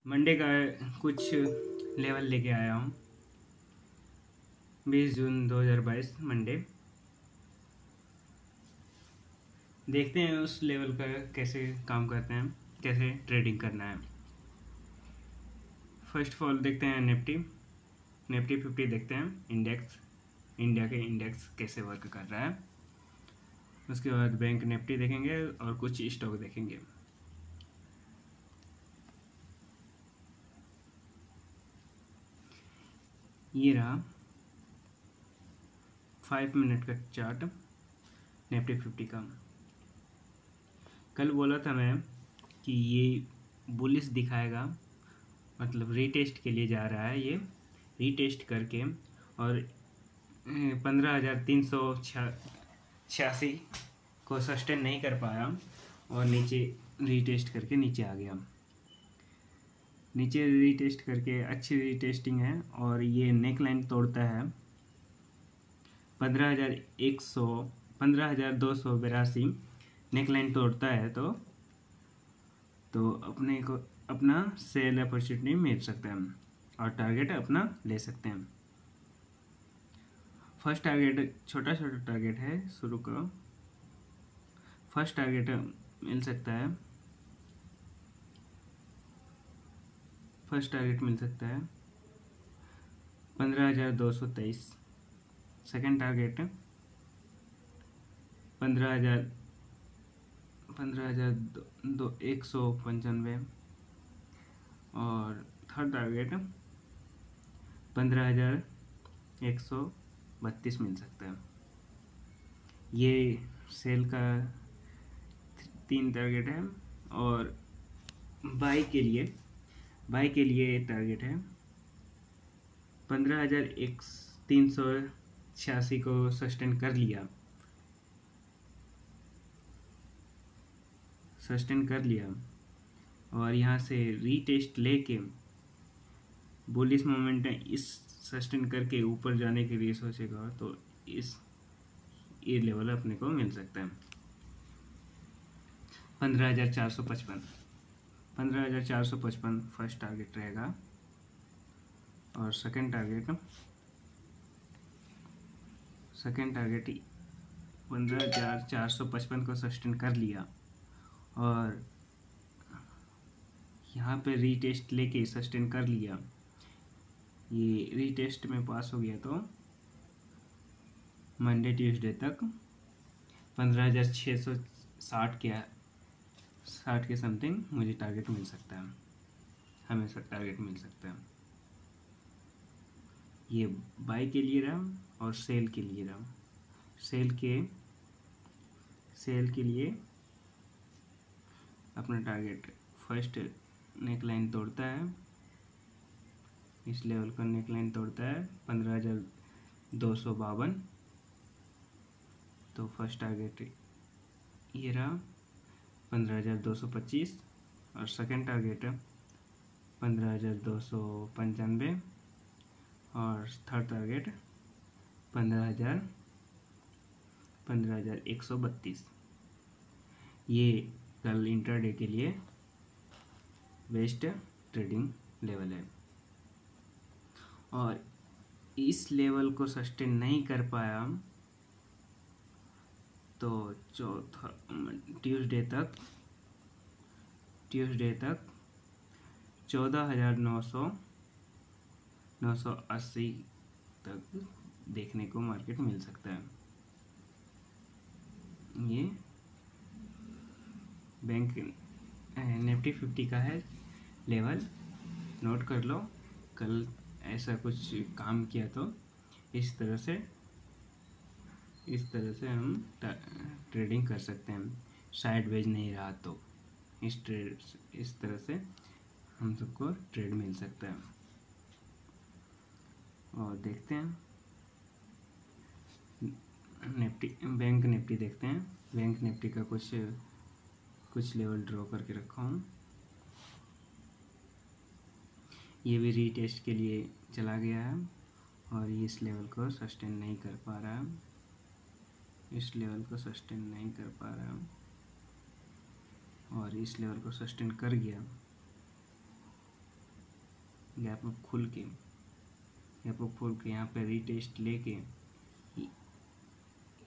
Monday का कुछ level लेके आया हूँ। 20 जून 2022 मंडे। देखते हैं उस लेवल का कैसे काम करते हैं, कैसे ट्रेडिंग करना है। फर्स्ट ऑफ ऑल देखते हैं निफ्टी 50 देखते हैं। इंडेक्स, इंडिया के इंडेक्स कैसे वर्क कर रहा है। उसके बाद बैंक निफ्टी देखेंगे और कुछ स्टॉक देखेंगे। ये रहा 5 मिनट का चार्ट निफ्टी 50 का। कल बोला था मैं कि ये बुलिश दिखाएगा, मतलब रीटेस्ट के लिए जा रहा है। ये रीटेस्ट करके और 15,386 को सस्टेन नहीं कर पाया और नीचे रीटेस्ट करके नीचे आ गया। नीचे रीटेस्ट करके अच्छी रीटेस्टिंग है और ये नेक लाइन तोड़ता है 15,282 नेक लाइन तोड़ता है तो अपने को अपना सेल अपॉर्चुनिटी मिल सकता है और टारगेट अपना ले सकते हैं। फर्स्ट टारगेट छोटा टारगेट है शुरू का। फर्स्ट टारगेट मिल सकता है, फर्स्ट टारगेट मिल सकता है 15,223। सेकेंड टारगेट 15,195 और थर्ड टारगेट 15,132 मिल सकता है। ये सेल का 3 टारगेट है और बाई के लिए टारगेट है 15,386 को सस्टेन कर लिया और यहाँ से रीटेस्ट लेके बुलिश मोमेंट इस सस्टेन करके ऊपर जाने के लिए सोचेगा तो ये लेवल अपने को मिल सकता है 15,455 फर्स्ट टारगेट रहेगा। और सेकेंड टारगेट 15,455 को सस्टेन कर लिया और यहाँ पे रीटेस्ट लेके सस्टेन कर लिया। ये रीटेस्ट में पास हो गया तो मंडे ट्यूसडे तक 15,660 के समथिंग मुझे टारगेट मिल सकता है, हमेशा टारगेट मिल सकता है। ये बाई के लिए रहा और सेल के लिए रहा। सेल के लिए अपना टारगेट फर्स्ट नेक लाइन तोड़ता है, इस लेवल का नेक लाइन तोड़ता है 15,252। तो फर्स्ट टारगेट ये रहा 15,225 और सेकेंड टारगेट 15,295 और थर्ड टारगेट 15,132। ये कल इंट्राडे के लिए बेस्ट ट्रेडिंग लेवल है और इस लेवल को सस्टेन नहीं कर पाया तो चौथा ट्यूसडे तक 14,980 तक देखने को मार्केट मिल सकता है। ये बैंक निफ्टी 50 का है लेवल, नोट कर लो। कल ऐसा कुछ काम किया तो इस तरह से हम ट्रेडिंग कर सकते हैं। साइडवेज नहीं रहा तो इस तरह से हम सबको ट्रेड मिल सकता है। और देखते हैं बैंक निफ्टी देखते हैं। बैंक निफ्टी का कुछ लेवल ड्रॉ करके रखा हूँ। ये भी रीटेस्ट के लिए चला गया है और इस लेवल को सस्टेन नहीं कर पा रहा है, और इस लेवल को सस्टेन कर गया गैप अप खुल के यहाँ पे रीटेस्ट लेके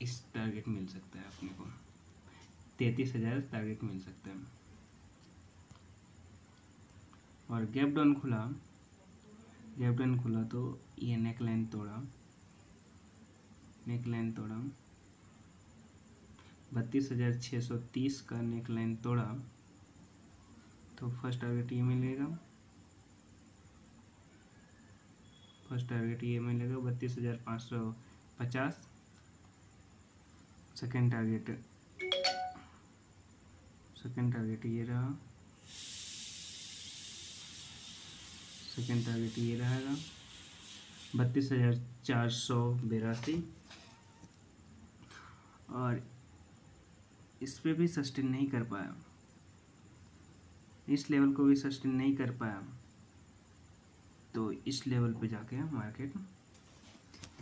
इस टारगेट मिल सकता है अपने को, 33,000 टारगेट मिल सकता है। और गैप डाउन खुला तो ये नेकलाइन तोड़ा 32,630 का नेकलाइन तोड़ा, तो फर्स्ट टारगेट ये मिलेगा 32,550। सेकेंड टारगेट ये रहा, सेकेंड टारगेट ये रहेगा 32,482। और इस पे भी सस्टेन नहीं कर पाया, इस लेवल को भी सस्टेन नहीं कर पाया, तो इस लेवल पे जाके मार्केट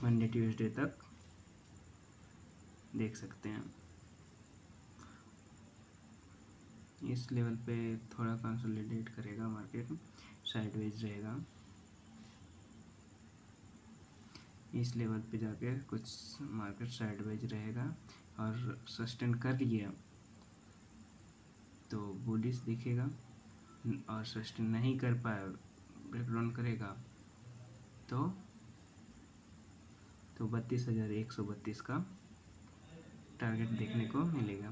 मंडे ट्यूसडे तक देख सकते हैं। इस लेवल पे थोड़ा कंसोलिडेट करेगा मार्केट, साइडवेज रहेगा। इस लेवल पे जाके कुछ मार्केट साइडवेज रहेगा और सस्टेन कर लिया तो बुलिश दिखेगा, और सस्टेन नहीं कर पाया, ब्रेकडाउन करेगा तो 32,132 का टारगेट देखने को मिलेगा।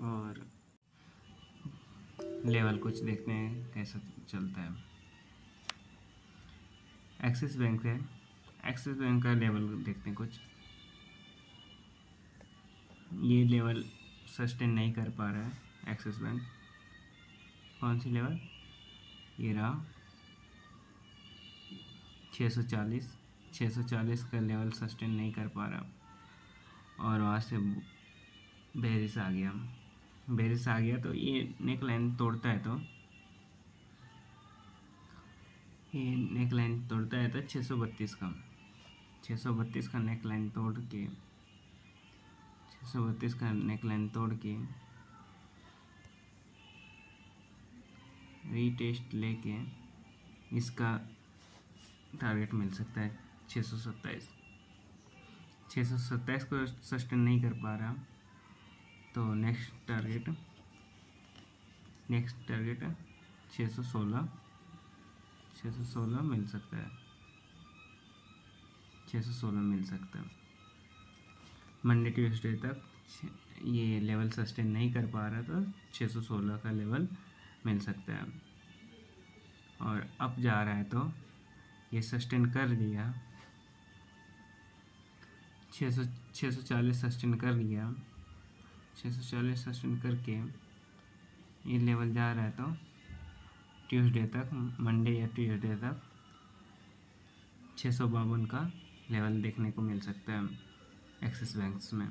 और लेवल कुछ देखते हैं कैसा चलता है। एक्सिस बैंक है, एक्सिस बैंक का लेवल देखते हैं कुछ। ये लेवल सस्टेन नहीं कर पा रहा है एक्सिस बैंक। कौन सी लेवल? ये रहा 640 का लेवल सस्टेन नहीं कर पा रहा, और वहाँ से बेरिस आ गया तो ये नेक लाइन तोड़ता है, तो ये नेक लाइन तोड़ता है तो 632 का नेक लाइन तोड़ के 632 का नेक लाइन तोड़ के रीटेस्ट लेके इसका टारगेट मिल सकता है 627 को सस्टेन नहीं कर पा रहा, तो नेक्स्ट टारगेट 616 मिल सकता है। 616 मिल सकता है मंडे ट्यूसडे तक। ये लेवल सस्टेन नहीं कर पा रहा तो 616 का लेवल मिल सकता है। और अप जा रहा है तो ये सस्टेन कर लिया, 640 सस्टेन कर लिया, 640 सस्टेन करके ये लेवल जा रहा है तो ट्यूसडे तक, मंडे या ट्यूसडे तक 652 का लेवल देखने को मिल सकता है एक्सिस बैंक्स में।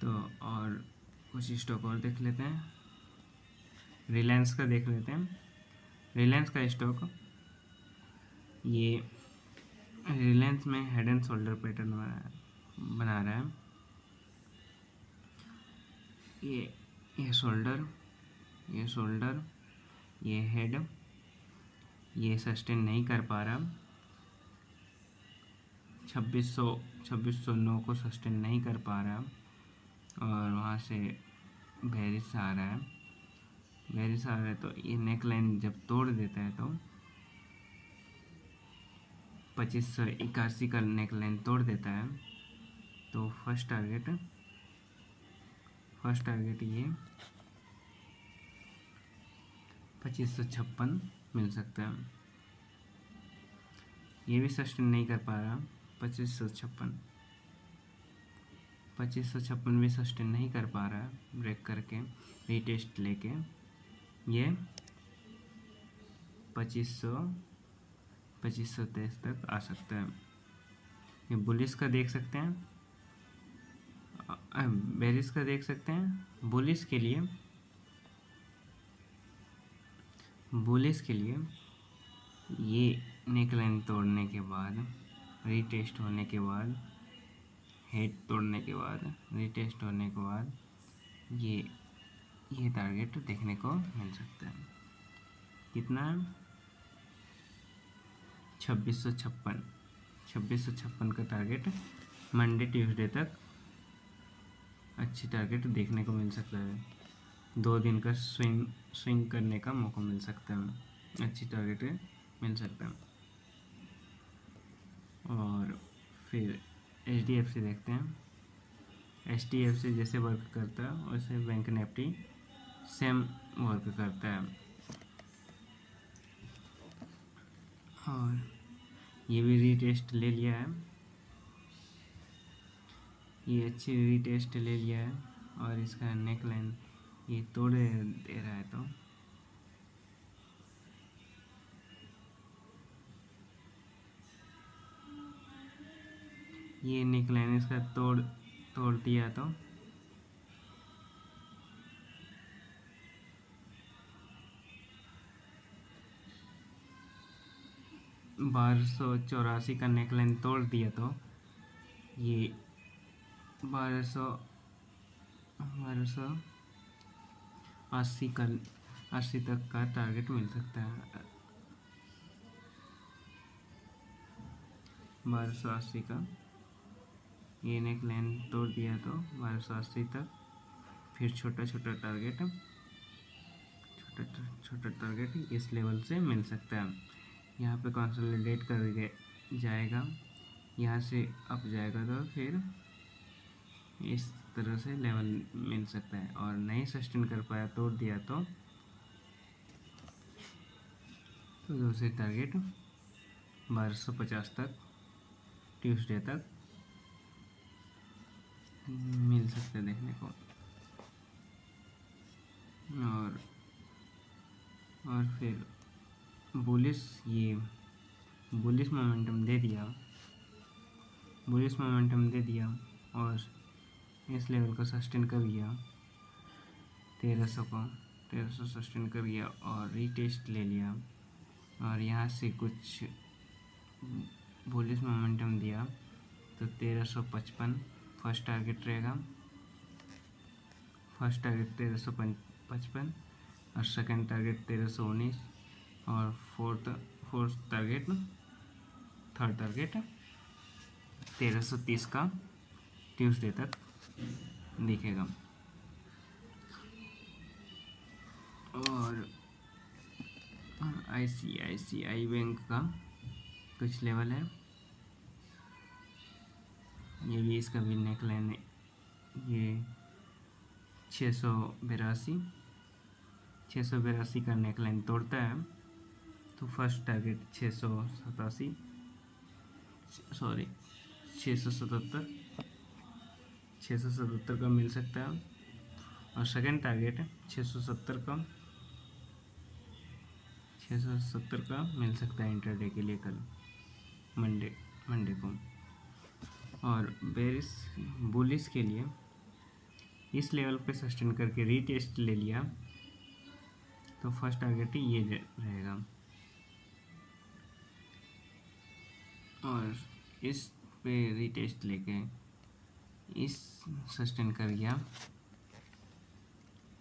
तो और कुछ स्टॉक और देख लेते हैं। रिलायंस का देख लेते हैं। रिलायंस का स्टॉक, ये रिलायंस में हेड एंड शोल्डर पैटर्न बना रहा है। ये शोल्डर, ये हेड, ये सस्टेन नहीं कर पा रहा, 2609 को सस्टेन नहीं कर पा रहा, और वहाँ से बेरिस आ रहा है। तो ये नेक लाइन जब तोड़ देता है तो 2581 का नेक लाइन तोड़ देता है, तो फर्स्ट टारगेट ये 2556 मिल सकता है। ये भी सस्टेन नहीं कर पा रहा, 2556 भी सस्टेन नहीं कर पा रहा, ब्रेक करके रीटेस्ट लेके ये 2523 तक आ सकता है। ये बुलिश का देख सकते हैं, बेरिस का देख सकते हैं। बुलिश के लिए ये नेक लाइन तोड़ने के बाद, रीटेस्ट होने के बाद, हेड तोड़ने के बाद, रीटेस्ट होने के बाद ये ये टारगेट देखने को मिल सकता है। कितना? 2656 का टारगेट मंडे ट्यूसडे तक अच्छी टारगेट देखने को मिल सकता है। 2 दिन का स्विंग करने का मौका मिल सकता है, अच्छी टारगेट मिल सकता है। और फिर HDFC देखते हैं। HDFC जैसे वर्क करता है वैसे बैंक निफ्टी सेम वर्क करता है। और ये भी रीटेस्ट ले लिया है, ये अच्छी रीटेस्ट ले लिया है और इसका नेक लाइन ये तोड़ दे रहा है। तो ये नेक लाइन इसका तोड़ दिया तो 1284 का नेक लाइन तोड़ दिया तो ये 1280 तक का टारगेट मिल सकता है। 1280 का ये नेक लाइन तोड़ दिया तो 1280 तक फिर छोटा टारगेट इस लेवल से मिल सकता है। यहाँ पे कंसोलिडेट कर जाएगा, यहाँ से अप जाएगा तो फिर इस तरह से लेवल मिल सकता है। और नहीं सस्टेन कर पाया, तोड़ दिया तो दूसरे टारगेट 1250 तक ट्यूसडे तक मिल सकता है देखने को। और फिर बुलिश मोमेंटम दे दिया और इस लेवल को सस्टेन कर गया, 1300 सस्टेन कर गया और रीटेस्ट ले लिया। और यहाँ से कुछ बुलिश मोमेंटम दिया तो 1355 फर्स्ट टारगेट रहेगा। फर्स्ट टारगेट 1355 और सेकंड टारगेट 1319 और फोर्थ टारगेट थर्ड टारगेट 1330 का ट्यूसडे तक दिखेगा। और ICICI बैंक का कुछ लेवल है, ये भी इसका भी नेक लाइन है, ये 682 का नेक लाइन तोड़ता है तो फर्स्ट टारगेट 677 का मिल सकता है और सेकंड टारगेट 670 का मिल सकता है इंटरडे के लिए कल मंडे को। और बुलिश के लिए इस लेवल पे सस्टेन करके रीटेस्ट ले लिया तो फर्स्ट टारगेट ही ये रहेगा और इस पे रीटेस्ट लेके इस सस्टेन कर गया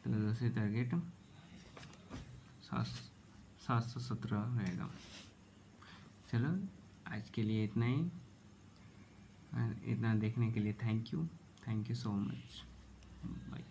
तो दूसरी टारगेट 717 रहेगा। चलो आज के लिए इतना ही, इतना देखने के लिए thank you so much, bye.